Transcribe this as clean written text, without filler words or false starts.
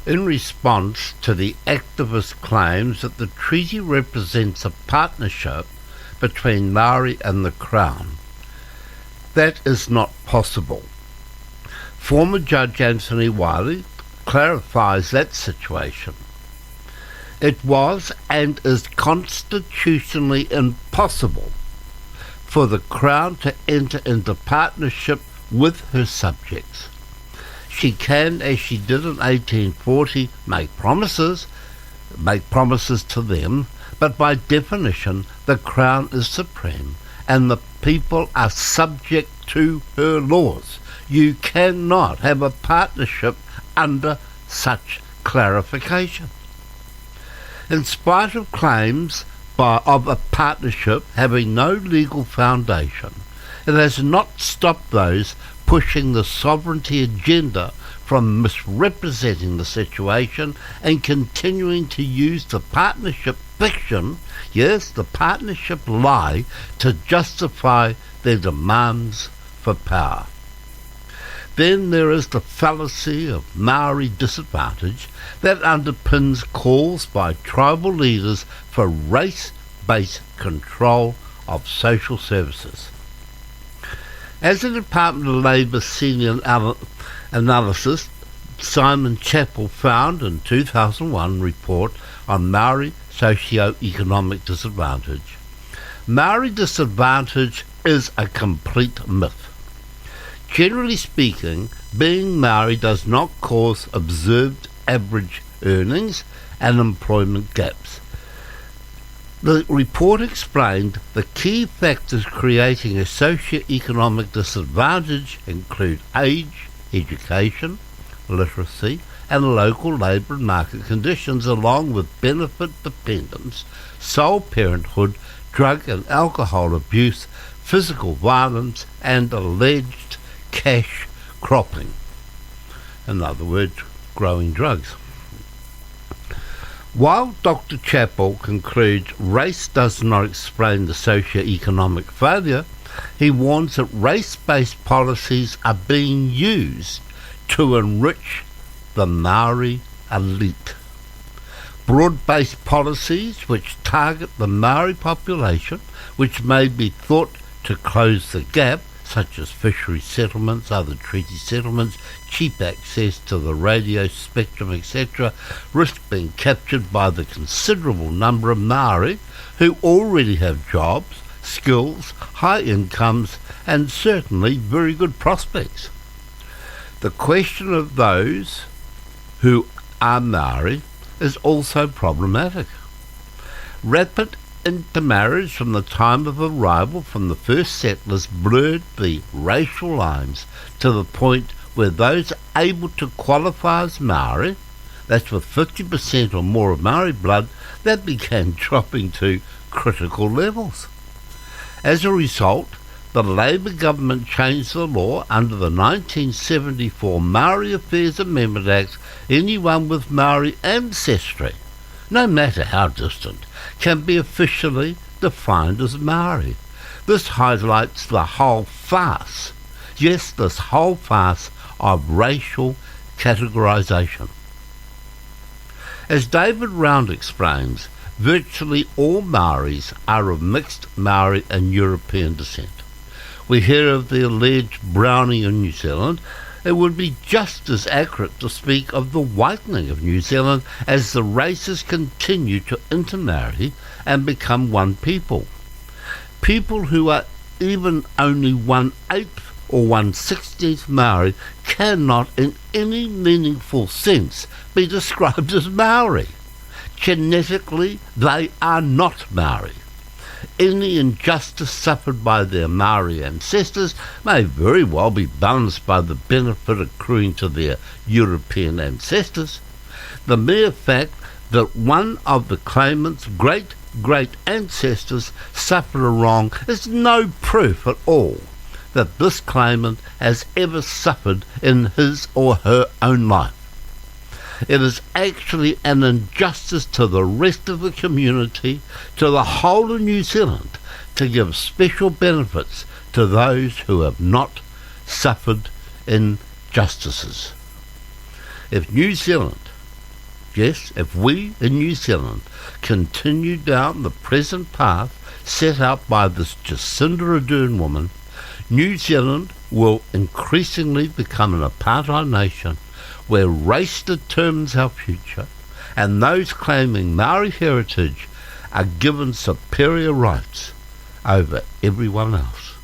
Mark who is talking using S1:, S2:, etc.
S1: in response to the activist claims that the treaty represents a partnership between Maori and the Crown. That is not possible. Former Judge Anthony Wiley clarifies that situation. It was and is constitutionally impossible for the Crown to enter into partnership with her subjects. She can, as she did in 1840, make promises to them, but by definition the Crown is supreme and the people are subject to her laws. You cannot have a partnership under such clarification. In spite of claims of a partnership having no legal foundation, it has not stopped those pushing the sovereignty agenda from misrepresenting the situation and continuing to use the partnership fiction, yes, the partnership lie, to justify their demands for power. Then there is the fallacy of Maori disadvantage that underpins calls by tribal leaders for race-based control of social services. As the Department of Labour senior analyst Simon Chappell found in 2001 report on Maori socio-economic disadvantage, Maori disadvantage is a complete myth. Generally speaking, being Maori does not cause observed average earnings and employment gaps. The report explained the key factors creating a socio-economic disadvantage include age, education, literacy, and local labour and market conditions, along with benefit dependence, sole parenthood, drug and alcohol abuse, physical violence, and alleged cash cropping. In other words, growing drugs. While Dr. Chappell concludes race does not explain the socio-economic failure, he warns that race-based policies are being used to enrich the Maori elite. Broad-based policies which target the Maori population, which may be thought to close the gap, such as fishery settlements, other treaty settlements, cheap access to the radio spectrum, etc., risk being captured by the considerable number of Maori who already have jobs, skills, high incomes, and certainly very good prospects. The question of those who are Maori is also problematic. Rapid intermarriage from the time of arrival from the first settlers blurred the racial lines to the point where those able to qualify as Maori, that's with 50% or more of Maori blood, that began dropping to critical levels. As a result, the Labour government changed the law under the 1974 Maori Affairs Amendment Act. Anyone with Maori ancestry, no matter how distant, can be officially defined as Maori. This highlights the whole farce, yes, this whole farce of racial categorisation. As David Round explains, virtually all Maoris are of mixed Maori and European descent. We hear of the alleged browning in New Zealand. It would be just as accurate to speak of the whitening of New Zealand as the races continue to intermarry and become one people. People who are even only 1/8 or 1/16 Maori cannot in any meaningful sense be described as Maori. Genetically, they are not Maori. Any injustice suffered by their Maori ancestors may very well be balanced by the benefit accruing to their European ancestors. The mere fact that one of the claimant's great ancestors suffered a wrong is no proof at all that this claimant has ever suffered in his or her own life. It is actually an injustice to the rest of the community, to the whole of New Zealand, to give special benefits to those who have not suffered injustices. If New Zealand Yes, if we in New Zealand continue down the present path set out by this Jacinda Ardern woman, New Zealand will increasingly become an apartheid nation where race determines our future and those claiming Maori heritage are given superior rights over everyone else.